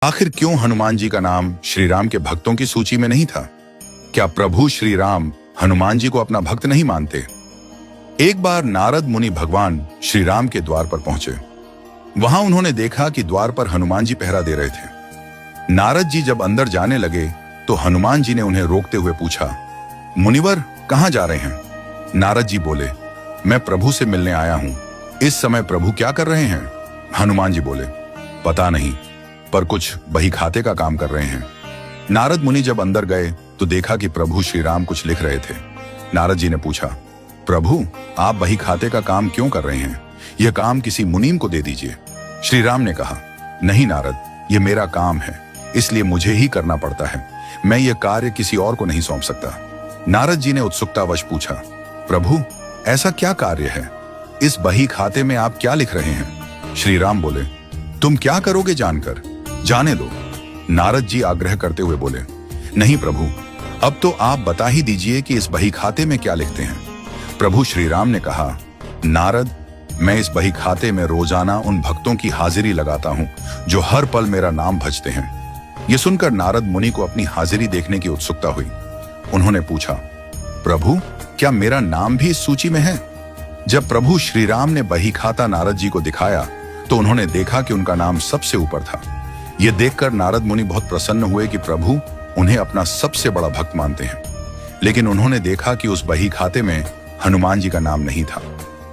आखिर क्यों हनुमान जी का नाम श्री राम के भक्तों की सूची में नहीं था? क्या प्रभु श्री राम हनुमान जी को अपना भक्त नहीं मानते? एक बार नारद मुनि भगवान श्री राम के द्वार पर पहुंचे। वहां उन्होंने देखा कि द्वार पर हनुमान जी पहरा दे रहे थे। नारद जी जब अंदर जाने लगे तो हनुमान जी ने उन्हें रोकते हुए पूछा, मुनिवर कहां जा रहे हैं? नारद जी बोले, मैं प्रभु से मिलने आया हूं। इस समय प्रभु क्या कर रहे हैं? हनुमान जी बोले, पता नहीं, पर कुछ बही खाते का काम कर रहे हैं। नारद मुनि जब अंदर गए तो देखा कि प्रभु श्री राम कुछ लिख रहे थे। नारद जी ने पूछा, प्रभु आप बही खाते का काम क्यों कर रहे हैं? यह काम किसी मुनीम को दे दीजिए। श्री राम ने कहा, नहीं नारद, यह मेरा काम है, इसलिए मुझे ही करना पड़ता है। मैं यह कार्य किसी और को नहीं सौंप सकता। नारद जी ने उत्सुकतावश पूछा, प्रभु ऐसा क्या कार्य है? इस बही खाते में आप क्या लिख रहे हैं? श्री राम बोले, तुम क्या करोगे जानकर? जाने दो। नारद जी आग्रह करते हुए बोले, नहीं प्रभु, अब तो आप बता ही दीजिए कि इस बही खाते में क्या लिखते हैं। प्रभु श्री राम ने कहा, नारद, मैं इस बही खाते में रोजाना उन भक्तों की हाजिरी लगाता हूं जो हर पल मेरा नाम भजते हैं। यह सुनकर नारद मुनि को अपनी हाजिरी देखने की उत्सुकता हुई। उन्होंने पूछा, प्रभु क्या मेरा नाम भी इस सूची में है? जब प्रभु श्री राम ने बही खाता नारद जी को दिखाया तो उन्होंने देखा कि उनका नाम सबसे ऊपर था। यह देखकर नारद मुनि बहुत प्रसन्न हुए कि प्रभु उन्हें अपना सबसे बड़ा भक्त मानते हैं। लेकिन उन्होंने देखा कि उस बही खाते में हनुमान जी का नाम नहीं था।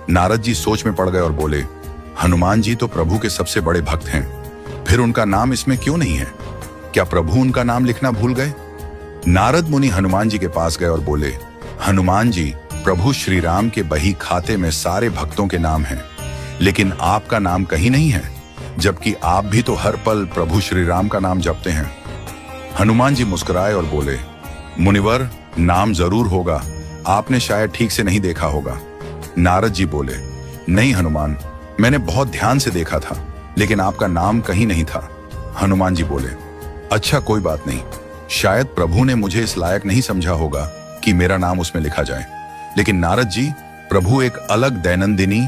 नारद जी सोच में पड़ गए और बोले, हनुमान जी तो प्रभु के सबसे बड़े भक्त हैं, फिर उनका नाम इसमें क्यों नहीं है? क्या प्रभु उनका नाम लिखना भूल गए? नारद मुनि हनुमान जी के पास गए और बोले, हनुमान जी, प्रभु श्री राम के बही खाते में सारे भक्तों के नाम हैं, लेकिन आपका नाम कहीं नहीं है, जबकि आप भी तो हर पल प्रभु श्री राम का नाम जपते हैं। हनुमान जी मुस्कुराए और बोले, मुनिवर नाम जरूर होगा, आपने शायद ठीक से नहीं देखा होगा। नारद जी बोले, नहीं हनुमान, मैंने बहुत ध्यान से देखा था, लेकिन आपका नाम कहीं नहीं था। हनुमान जी बोले, अच्छा कोई बात नहीं, शायद प्रभु ने मुझे इस लायक नहीं समझा होगा कि मेरा नाम उसमें लिखा जाए। लेकिन नारद जी, प्रभु एक अलग दैनंदिनी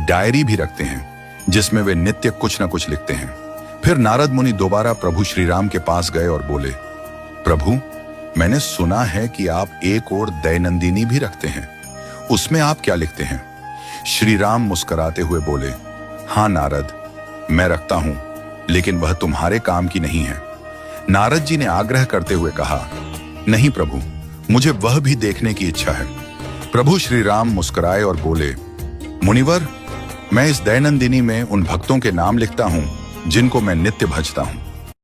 डायरी भी रखते हैं जिसमें वे नित्य कुछ न कुछ लिखते हैं। फिर नारद मुनि दोबारा प्रभु श्री राम के पास गए और बोले, प्रभु मैंने सुना है कि आप एक और दैनंदिनी भी रखते हैं, उसमें आप क्या लिखते हैं? श्री राम मुस्कुराते हुए बोले, हाँ नारद, मैं रखता हूं, लेकिन वह तुम्हारे काम की नहीं है। नारद जी ने आग्रह करते हुए कहा, नहीं प्रभु, मुझे वह भी देखने की इच्छा है। प्रभु श्री राम मुस्कुराए और बोले, मुनिवर, मैं इस दैनंदिनी में उन भक्तों के नाम लिखता हूं जिनको मैं नित्य भजता हूं।